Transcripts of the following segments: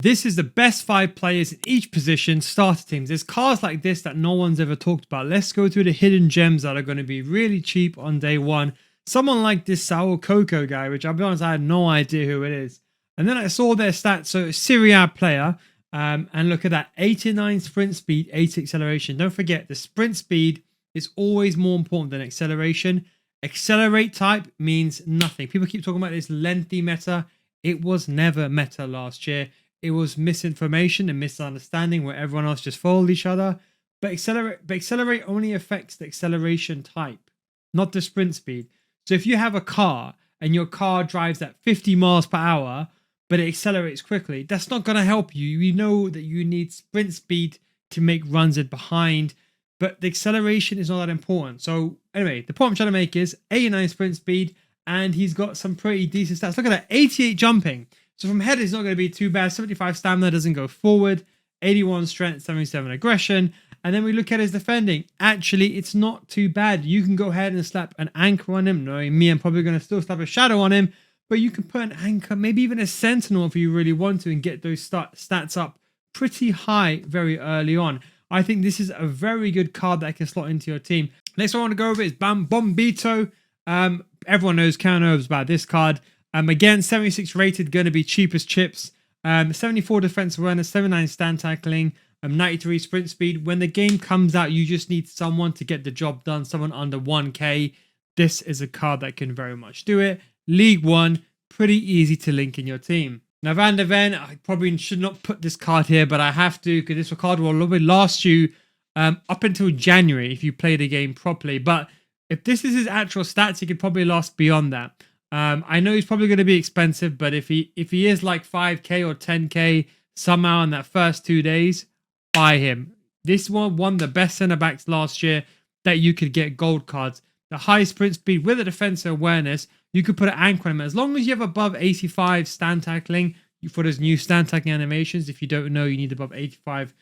This is the best 5 players in each position, starter teams. There's cards like this that no one's ever talked about. Let's go through the hidden gems that are going to be really cheap on day one. Someone like this Sao Coco guy, which I'll be honest, I had no idea who it is. And then I saw their stats. So Serie A player, and look at that, 89 sprint speed, 80 acceleration. Don't forget, the sprint speed is always more important than acceleration. Accelerate type means nothing. People keep talking about this lengthy meta. It was never meta last year. It was misinformation and misunderstanding where everyone else just followed each other. But accelerate only affects the acceleration type, not the sprint speed. So if you have a car and your car drives at 50 miles per hour, but it accelerates quickly, that's not going to help you. You know that you need sprint speed to make runs in behind, but the acceleration is not that important. So anyway, the point I'm trying to make is 89 sprint speed, and he's got some pretty decent stats. Look at that, 88 jumping. So from header, it's not going to be too bad. 75 stamina, doesn't go forward. 81 strength, 77 aggression. And then we look at his defending. Actually, it's not too bad. You can go ahead and slap an anchor on him. Knowing me, I'm probably going to still slap a shadow on him. But you can put an anchor, maybe even a sentinel if you really want to, and get those stats up pretty high very early on. I think this is a very good card that can slot into your team. Next one I want to go over is Bombito. Everyone knows, Karen knows about this card. Again, 76 rated, going to be cheap as chips. 74 defense awareness, 79 stand tackling, 93 sprint speed. When the game comes out, you just need someone to get the job done, someone under 1k. This is a card that can very much do it. League 1, pretty easy to link in your team. Now, Van der Ven, I probably should not put this card here, but I have to because this card will last you up until January if you play the game properly. But if this is his actual stats, he could probably last beyond that. I know he's probably going to be expensive, but if he is like 5k or 10k somehow in that first 2 days, buy him. This one won the best centre backs last year that you could get gold cards. The high sprint speed with a defensive awareness, you could put an anchor on him. As long as you have above 85 stand tackling, for those new stand tackling animations, if you don't know, you need above 85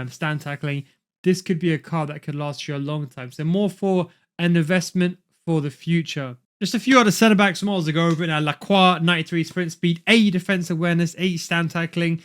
stand tackling. This could be a card that could last you a long time. So more for an investment for the future. Just a few other centre backs models to go over now. Lacroix, 93 sprint speed, 80 defense awareness, 80 stand tackling.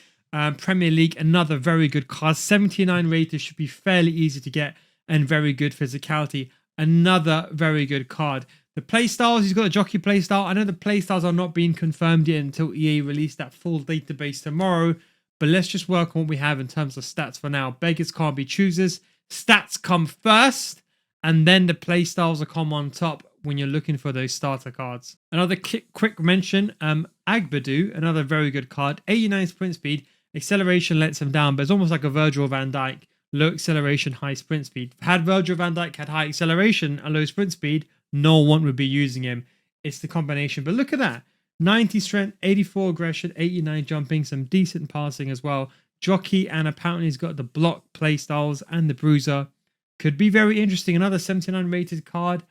Premier League, another very good card. 79 rated, should be fairly easy to get, and very good physicality. Another very good card. The playstyles, he's got a jockey playstyle. I know the playstyles are not being confirmed yet until EA release that full database tomorrow. But let's just work on what we have in terms of stats for now. Beggars can't be choosers. Stats come first, and then the playstyles will come on top when you're looking for those starter cards. Another quick mention, Agbadu, another very good card. 89 sprint speed. Acceleration lets him down, but it's almost like a Virgil van Dijk. Low acceleration, high sprint speed. Had Virgil van Dijk had high acceleration and low sprint speed, no one would be using him. It's the combination. But look at that. 90 strength, 84 aggression, 89 jumping, some decent passing as well. Jockey, and apparently he's got the block play styles and the bruiser. Could be very interesting. Another 79 rated card.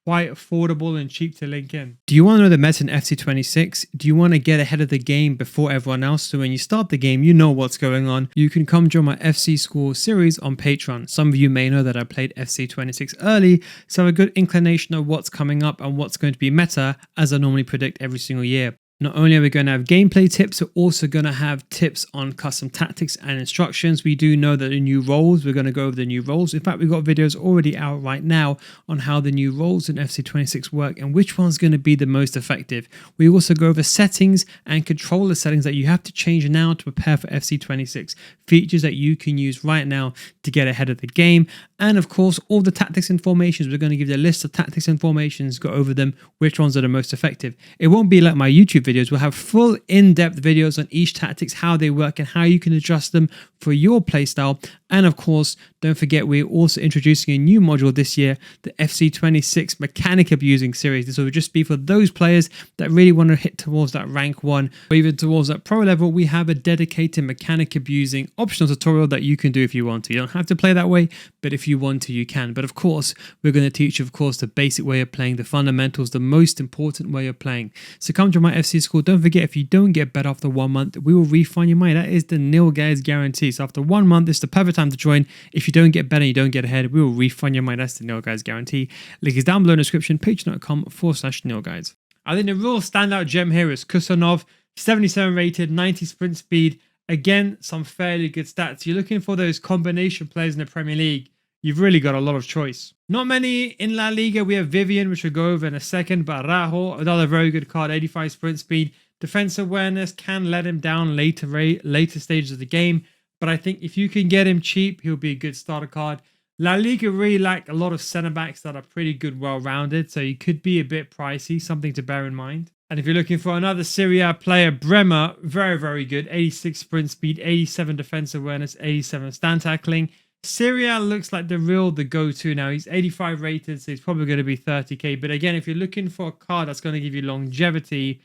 Quite affordable and cheap to link in. Do you want to know the meta in FC26? Do you want to get ahead of the game before everyone else? So when you start the game, you know what's going on. You can come join my FC School Series on Patreon. Some of you may know that I played FC26 early, so I have a good inclination of what's coming up and what's going to be meta, as I normally predict every single year. Not only are we going to have gameplay tips, we're also going to have tips on custom tactics and instructions. We do know that the new roles, we're going to go over the new roles. In fact, we've got videos already out right now on how the new roles in FC26 work and which one's going to be the most effective. We also go over settings and controller settings that you have to change now to prepare for FC26. Features that you can use right now to get ahead of the game. And of course, all the tactics and formations. We're going to give you a list of tactics and formations, go over them, which ones are the most effective. It won't be like my YouTube videos. We'll have full in-depth videos on each tactics, how they work and how you can adjust them for your playstyle. And of course, don't forget, we're also introducing a new module this year, the FC26 Mechanic Abusing series. This will just be for those players that really want to hit towards that rank 1 or even towards that pro level. We have a dedicated mechanic abusing optional tutorial that you can do if you want to. You don't have to play that way, but if you want to, you can. But of course, we're going to teach you, of course, the basic way of playing, the fundamentals, the most important way of playing. So come to my FC School. Don't forget, if you don't get better after 1 month, we will refund your money. That is the nil guys guarantee. So after 1 month, it's the perfect time to join. If you don't get better, you don't get ahead, we will refund your money. That's the nil guys guarantee. Link is down below in the description, patreon.com/nil guys. I think the real standout gem here is Kusanov, 77 rated, 90 sprint speed, Again, some fairly good stats. You're looking for those combination players in the Premier League. You've really got a lot of choice. Not many in La Liga. We have Vivian, which we'll go over in a second, but Rajo, another very good card, 85 sprint speed. Defense awareness can let him down later stages of the game, but I think if you can get him cheap, he'll be a good starter card. La Liga really lack a lot of centre-backs that are pretty good, well-rounded, so he could be a bit pricey, something to bear in mind. And if you're looking for another Serie A player, Bremer, very, very good. 86 sprint speed, 87 defense awareness, 87 stand tackling. Serie A looks like the go-to now. He's 85 rated, so he's probably going to be 30k. But again, if you're looking for a card that's going to give you longevity,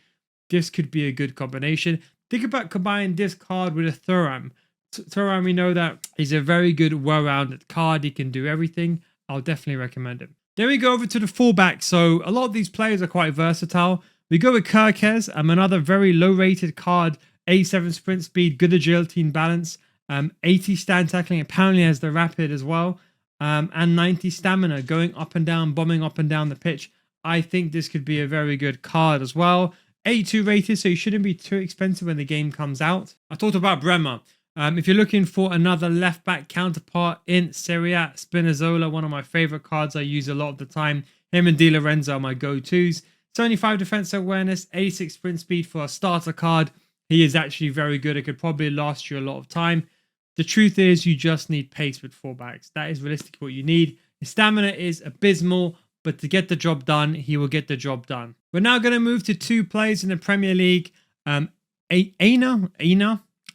this could be a good combination. Think about combining this card with a Thuram. Thuram, we know that he's a very good, well-rounded card. He can do everything. I'll definitely recommend him. Then we go over to the fullback. So a lot of these players are quite versatile. We go with Kirkes, another very low-rated card, 87 sprint speed, good agility and balance, 80 stand tackling, apparently has the rapid as well, and 90 stamina, going up and down, bombing up and down the pitch. I think this could be a very good card as well. 82 rated, so you shouldn't be too expensive when the game comes out. I talked about Bremer. If you're looking for another left-back counterpart in Serie A, Spinazzola, one of my favorite cards I use a lot of the time. Him and Di Lorenzo are my go-tos. 75 defense awareness, 86 sprint speed for a starter card. He is actually very good. It could probably last you a lot of time. The truth is you just need pace with fullbacks. That is realistically what you need. His stamina is abysmal, but to get the job done, he will get the job done. We're now going to move to two players in the Premier League. Aina,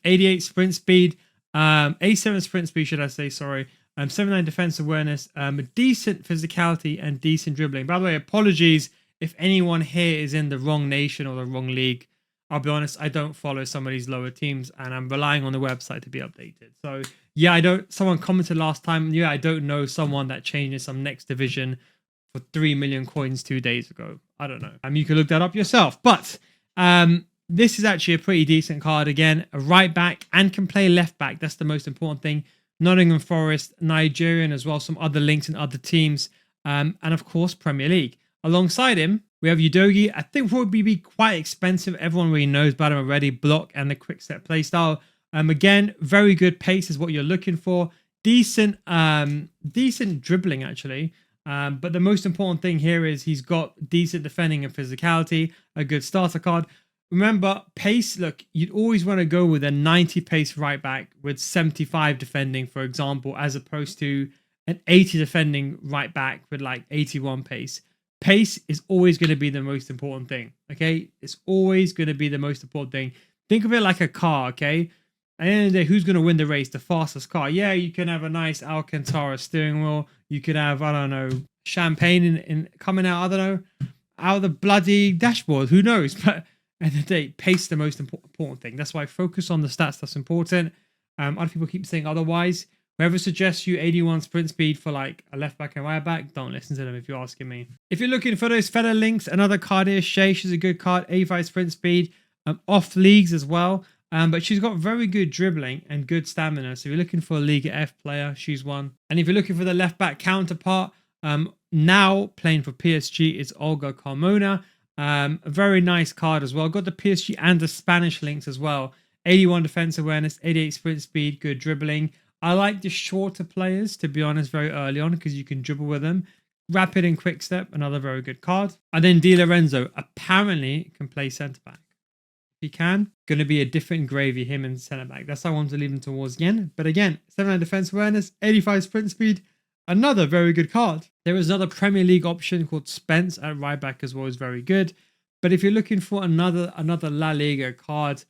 88 sprint speed, 87 sprint speed, should I say, sorry. 79 defense awareness, decent physicality and decent dribbling. By the way, apologies if anyone here is in the wrong nation or the wrong league. I'll be honest, I don't follow some of these lower teams and I'm relying on the website to be updated. So yeah, someone commented last time, I don't know someone that changes some next division for 3 million coins 2 days ago. I don't know. You can look that up yourself. But this is actually a pretty decent card. Again, a right back and can play left back. That's the most important thing. Nottingham Forest, Nigerian as well, some other links in other teams. And of course, Premier League. Alongside him, we have Udogi. I think will be quite expensive. Everyone really knows about him already. Block and the quick step playstyle. Again, very good pace is what you're looking for. Decent dribbling actually. But the most important thing here is he's got decent defending and physicality. A good starter card. Remember, pace. Look, you'd always want to go with a 90 pace right back with 75 defending, for example, as opposed to an 80 defending right back with like 81 pace. Pace is always going to be the most important thing, okay? It's always going to be the most important thing. Think of it like a car, okay? At the end of the day, who's going to win the race? The fastest car. Yeah, you can have a nice Alcantara steering wheel. You could have, I don't know, champagne in coming out, I don't know, out of the bloody dashboard. Who knows? But at the end of the day, pace is the most important thing. That's why I focus on the stats. That's important. Other people keep saying otherwise. Whoever suggests you 81 sprint speed for like a left back and right back, don't listen to them if you're asking me. If you're looking for those feather links, another card here, Shay. She's a good card, 85 sprint speed, off leagues as well. But she's got very good dribbling and good stamina. So if you're looking for a Liga F player, she's one. And if you're looking for the left back counterpart, now playing for PSG, it's Olga Carmona. A very nice card as well. Got the PSG and the Spanish links as well. 81 defense awareness, 88 sprint speed, good dribbling. I like the shorter players, to be honest, very early on because you can dribble with them. Rapid and quick step, another very good card. And then Di Lorenzo apparently can play centre back. If he can, going to be a different gravy, him and centre back. That's why I want to leave him towards the end. But again, 79 defense awareness, 85 sprint speed, another very good card. There is another Premier League option called Spence at right back as well, is very good. But if you're looking for another La Liga card,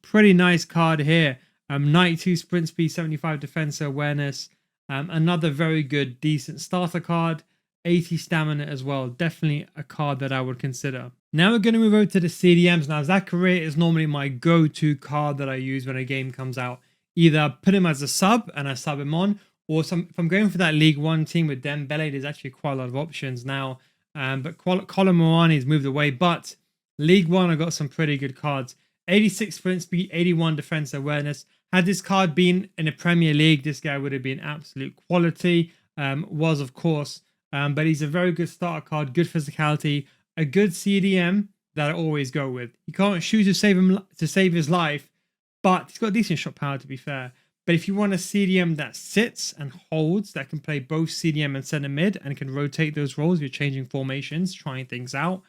pretty nice card here. 92 sprint speed, 75 defense awareness. Another very good, decent starter card. 80 stamina as well. Definitely a card that I would consider. Now we're going to move over to the CDMs. Now, Zakaria is normally my go-to card that I use when a game comes out. Either put him as a sub and I sub him on, or if I'm going for that League One team with Dembele, there's actually quite a lot of options now. But Colin Moani's moved away. But League One, I got some pretty good cards. 86 sprint speed, 81 defense awareness. Had this card been in a Premier League, this guy would have been absolute quality. Was, of course. But he's a very good starter card, good physicality, a good CDM that I always go with. You can't shoot to save his life, but he's got decent shot power, to be fair. But if you want a CDM that sits and holds, that can play both CDM and center mid and can rotate those roles, you're changing formations, trying things out,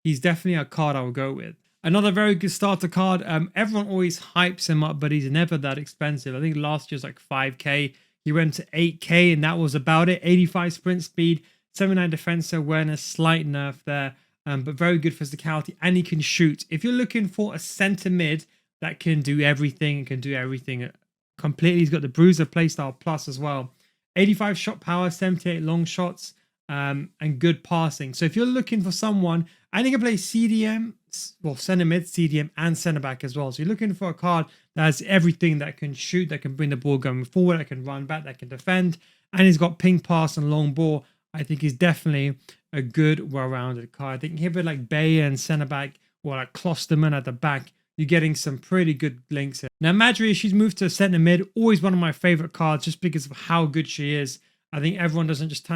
he's definitely a card I will go with. Another very good starter card. Everyone always hypes him up, but he's never that expensive. I think last year's like 5k. He went to 8k, and that was about it. 85 sprint speed, 79 defensive awareness, slight nerf there, but very good physicality, and he can shoot. If you're looking for a center mid that can do everything, completely, he's got the Bruiser playstyle plus as well. 85 shot power, 78 long shots, and good passing. So if you're looking for someone, and he can play CDM, well, center mid, CDM, and center back as well. So you're looking for a card that has everything, that can shoot, that can bring the ball going forward, that can run back, that can defend, and he's got ping pass and long ball. I think he's definitely a good, well-rounded card. I think here with like Bayer and center back, or like Klosterman at the back, you're getting some pretty good links here. Now, Madry, she's moved to center mid, always one of my favorite cards just because of how good she is. I think everyone doesn't just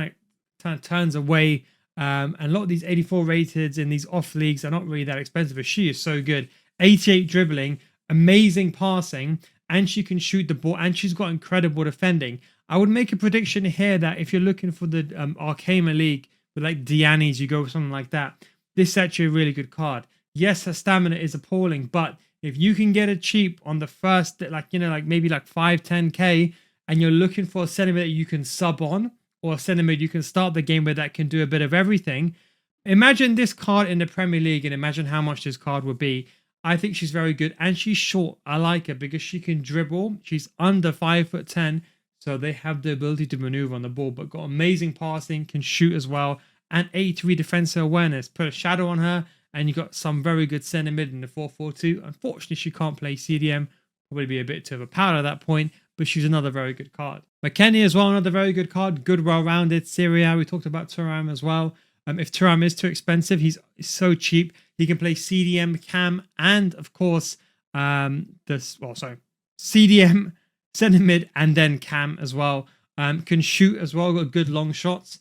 turns away. And a lot of these 84 rated in these off leagues are not really that expensive, but she is so good. 88 dribbling, amazing passing, and she can shoot the ball, and she's got incredible defending. I would make a prediction here that if you're looking for the Arcana League with like Dianis, you go with something like that. This is actually a really good card. Yes, her stamina is appalling, but if you can get it cheap on the first, maybe like 5-10k, and you're looking for a center that you can sub on, or a center mid you can start the game with that can do a bit of everything. Imagine this card in the Premier League and imagine how much this card would be. I think she's very good, and she's short. I like her because she can dribble. She's under 5'10", so they have the ability to maneuver on the ball, but got amazing passing, can shoot as well, and 83 defensive awareness. Put a shadow on her, and you got some very good center mid in the 4-4-2. Unfortunately, she can't play CDM. Probably be a bit too overpowered at that point, but she's another very good card. McKennie as well, another very good card. Good, well-rounded. Syria, we talked about Thuram as well. If Thuram is too expensive, he's so cheap. He can play CDM, Cam, and of course, CDM, center mid, and then Cam as well. Can shoot as well, got good long shots,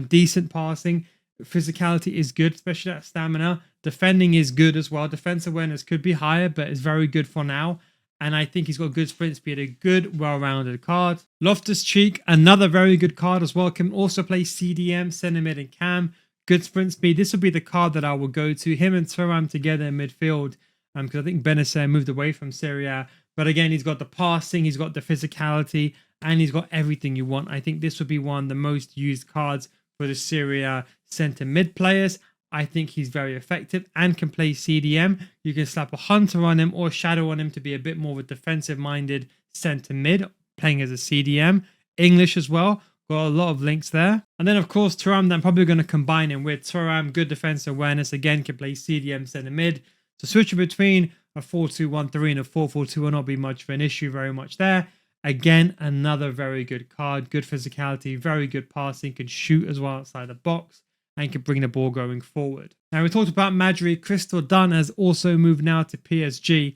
decent passing. Physicality is good, especially that stamina. Defending is good as well. Defense awareness could be higher, but it's very good for now. And I think he's got good sprint speed, a good, well-rounded card. Loftus-Cheek, another very good card as well. Can also play CDM, center mid, and Cam. Good sprint speed. This would be the card that I will go to. Him and Thuram together in midfield. Because I think Benacer moved away from Syria. But again, he's got the passing, he's got the physicality, and he's got everything you want. I think this would be one of the most used cards for the Syria center mid players. I think he's very effective and can play CDM. You can slap a Hunter on him or Shadow on him to be a bit more of a defensive-minded center mid, playing as a CDM. English as well. Got a lot of links there. And then, of course, Thuram, that I'm probably going to combine him with. Thuram, good defensive awareness. Again, can play CDM center mid. So switching between a 4-2-1-3 and a 4-4-2 will not be much of an issue very much there. Again, another very good card. Good physicality, very good passing. Can shoot as well outside the box, and can bring the ball going forward. Now, we talked about Madry. Crystal Dunn has also moved now to PSG.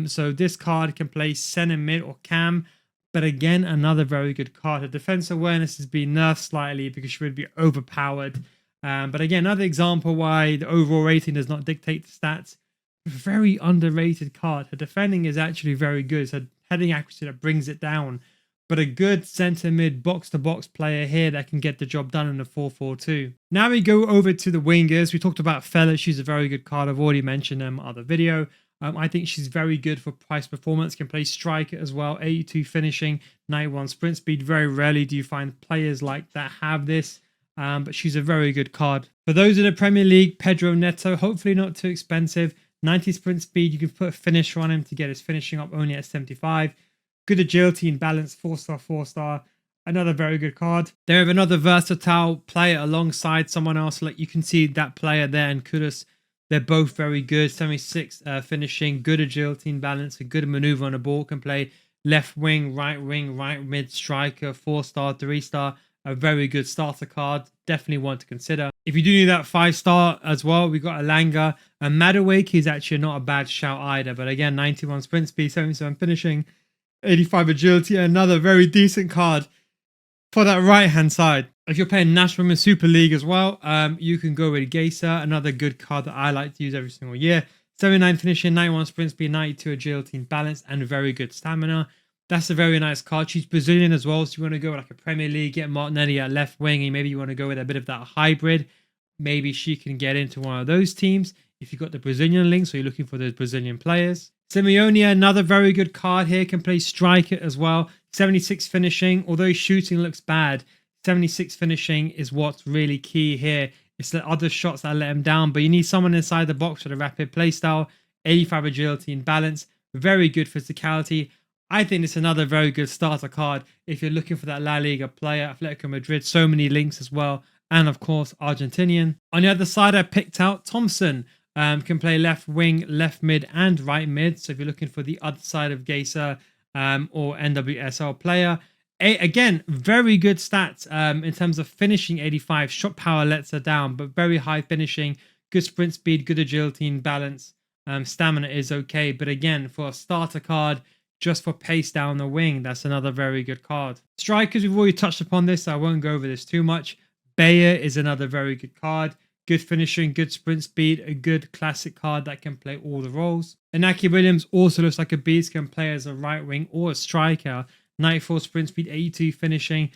So this card can play center mid or Cam. But again, another very good card. Her defense awareness has been nerfed slightly because she would be overpowered. But again, another example why the overall rating does not dictate the stats. Very underrated card. Her defending is actually very good. It's her heading accuracy that brings it down. But a good center mid box-to-box player here that can get the job done in a 4-4-2. Now we go over to the wingers. We talked about Fella. She's a very good card. I've already mentioned them in other video. I think she's very good for price performance. Can play striker as well. 82 finishing, 91 sprint speed. Very rarely do you find players like that have this. But she's a very good card. For those in the Premier League, Pedro Neto, hopefully not too expensive. 90 sprint speed. You can put a finisher on him to get his finishing up only at 75. Good agility and balance, 4-star, 4-star. Another very good card. They have another versatile player alongside someone else. Like you can see that player there and Kudus. They're both very good. 76 finishing, good agility and balance, a good maneuver on the ball. Can play left wing, right mid, striker, 4-star, 3-star. A very good starter card. Definitely one to consider. If you do need that 5-star as well, we got Alanga. And Madueke is actually not a bad shout either. But again, 91 sprint speed, 77 finishing, 85 agility. Another very decent card for that right-hand side. If you're playing National Women's Super League as well, you can go with Geisa, another good card that I like to use every single year. 79 finishing, 91 sprint speed, 92 agility and balance, and very good stamina. That's a very nice card. She's Brazilian as well, so you want to go like a Premier League, get Martinelli at left wing, and maybe you want to go with a bit of that hybrid. Maybe she can get into one of those teams if you've got the Brazilian link, so you're looking for those Brazilian players. Simeone, another very good card here, can play striker as well. 76 finishing, although shooting looks bad, 76 finishing is what's really key here. It's the other shots that let him down, but you need someone inside the box with a rapid playstyle, 85 agility and balance, very good physicality. I think it's another very good starter card if you're looking for that La Liga player. Atletico Madrid, so many links as well, and of course Argentinian. On the other side, I picked out Thompson. Can play left wing, left mid, and right mid. So if you're looking for the other side of Geyser or NWSL player, again, very good stats in terms of finishing 85. Shot power lets her down, but very high finishing, good sprint speed, good agility and balance. Stamina is okay, but again, for a starter card, just for pace down the wing, that's another very good card. Strikers, we've already touched upon this, so I won't go over this too much. Bayer is another very good card. Good finishing, good sprint speed, a good classic card that can play all the roles. Inaki Williams also looks like a beast, can play as a right wing or a striker. 94 sprint speed, 82 finishing.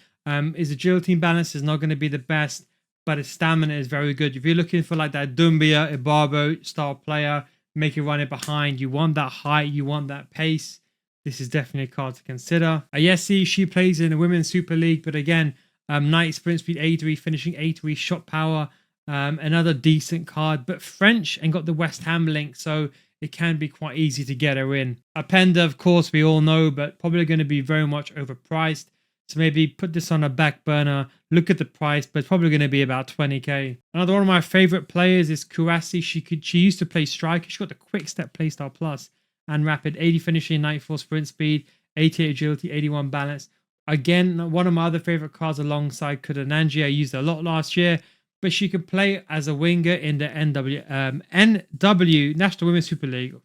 His agility and balance is not going to be the best, but his stamina is very good. If you're looking for like that Dumbia, Ibarbo style player, make it run it behind, you want that height, you want that pace, this is definitely a card to consider. Ayesi, she plays in the Women's Super League, but again, 90 sprint speed, 83 finishing, 83 shot power. Another decent card, but French and got the West Ham link, so it can be quite easy to get her in. Apenda, of course, we all know, but probably going to be very much overpriced. So maybe put this on a back burner, look at the price, but it's probably going to be about 20k. Another one of my favorite players is Kurasi. She used to play striker. She got the quick step playstyle plus and rapid, 80 finishing, 94 sprint speed, 88 agility, 81 balance. Again, one of my other favorite cards alongside Kudananji. I used it a lot last year. But she could play as a winger in the NW National Women's Super League.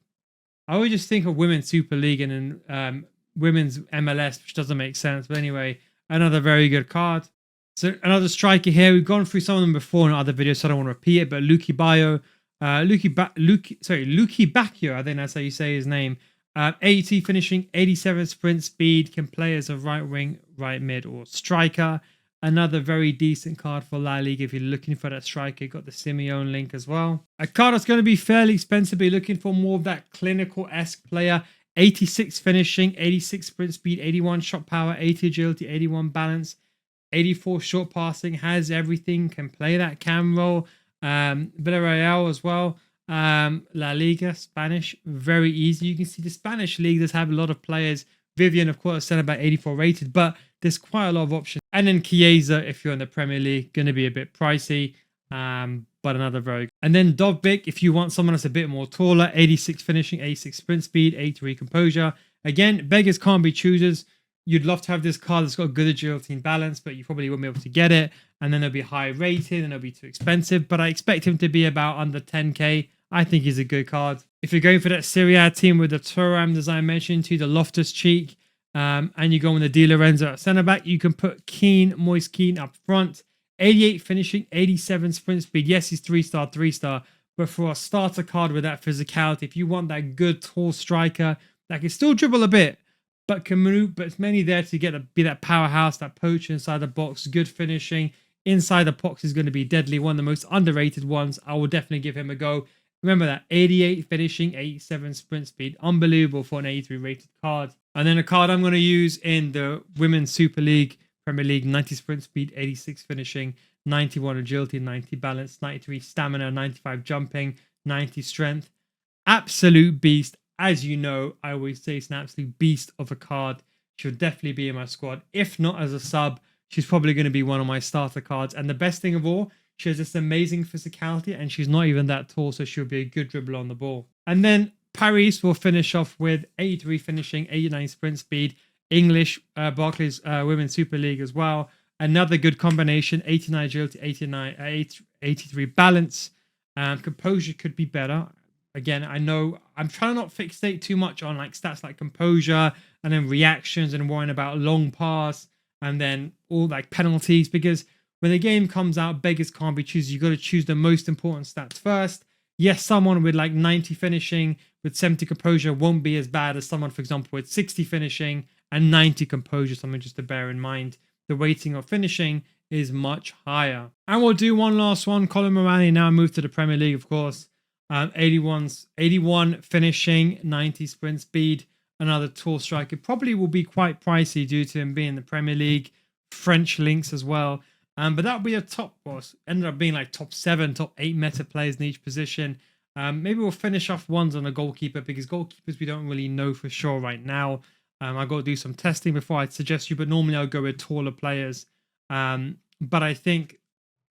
I always just think of Women's Super League and then Women's MLS, which doesn't make sense. But anyway, another very good card. So another striker here. We've gone through some of them before in other videos, so I don't want to repeat it. But Luki Bacchio, I think that's how you say his name. 80 finishing, 87 sprint speed, can play as a right wing, right mid, or striker. Another very decent card for La Liga if you're looking for that striker. Got the Simeone link as well. A card that's going to be fairly expensive, but you're looking for more of that clinical-esque player. 86 finishing, 86 sprint speed, 81 shot power, 80 agility, 81 balance, 84 short passing, has everything, can play that cam role. Villarreal as well. La Liga, Spanish, very easy. You can see the Spanish league does have a lot of players. Vivian, of course, sent about 84 rated, but there's quite a lot of options. And then Chiesa, if you're in the Premier League, going to be a bit pricey, but another very good. And then Dovbik, if you want someone that's a bit more taller, 86 finishing, 86 sprint speed, 83 composure. Again, beggars can't be choosers. You'd love to have this card that's got good agility and balance, but you probably won't be able to get it. And then it'll be high rated and it'll be too expensive. But I expect him to be about under 10k. I think he's a good card. If you're going for that Serie A team with the Thuram design mentioned to, the Loftus-Cheek, and you go with the Di Lorenzo at centre back, you can put Moise Kean up front. 88 finishing, 87 sprint speed. Yes, he's 3-star, but for a starter card with that physicality, if you want that good tall striker that can still dribble a bit, but can move, but it's mainly there to be that powerhouse, that poacher inside the box, good finishing. Inside the box is going to be deadly, one of the most underrated ones. I will definitely give him a go. Remember that 88 finishing, 87 sprint speed. Unbelievable for an 83 rated card. And then a card I'm going to use in the Women's Super League, Premier League, 90 sprint speed, 86 finishing, 91 agility, 90 balance, 93 stamina, 95 jumping, 90 strength. Absolute beast. As you know, I always say it's an absolute beast of a card. She'll definitely be in my squad. If not as a sub, she's probably going to be one of my starter cards. And the best thing of all, she has this amazing physicality and she's not even that tall, so she'll be a good dribbler on the ball. And then Paris will finish off with 83 finishing, 89 sprint speed, English, Barclays Women's Super League as well. Another good combination, 89 agility, 83 balance. Composure could be better. Again, I know I'm trying to not fixate too much on like stats like composure and then reactions and worrying about long pass and then all like penalties, because when the game comes out, beggars can't be choosers. You've got to choose the most important stats first. Yes, someone with like 90 finishing with 70 composure won't be as bad as someone, for example, with 60 finishing and 90 composure. Something just to bear in mind. The weighting of finishing is much higher. And we'll do one last one. Colin Morani now moved to the Premier League, of course. 81 finishing, 90 sprint speed. Another tall striker. Probably will be quite pricey due to him being in the Premier League. French links as well. But that would be a top boss. Ended up being like top 7, top 8 meta players in each position. Maybe we'll finish off ones on a goalkeeper because goalkeepers we don't really know for sure right now. I've got to do some testing before I suggest you, but normally I'll go with taller players. But I think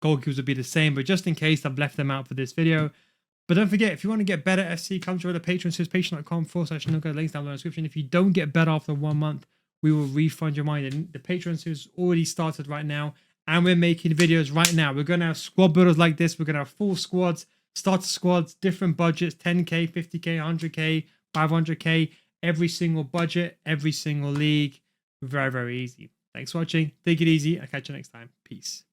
goalkeepers would be the same. But just in case, I've left them out for this video. But don't forget, if you want to get better FC, come to the Patreon. So it's patreon.com/nooka. Links down below in the description. If you don't get better after 1 month, we will refund your money. And the Patreon has already started right now. And we're making videos right now. We're going to have squad builders like this. We're going to have full squads, starter squads, different budgets, 10k, 50k, 100k, 500k, every single budget, every single league. Very, very easy. Thanks for watching. Take it easy. I'll catch you next time. Peace.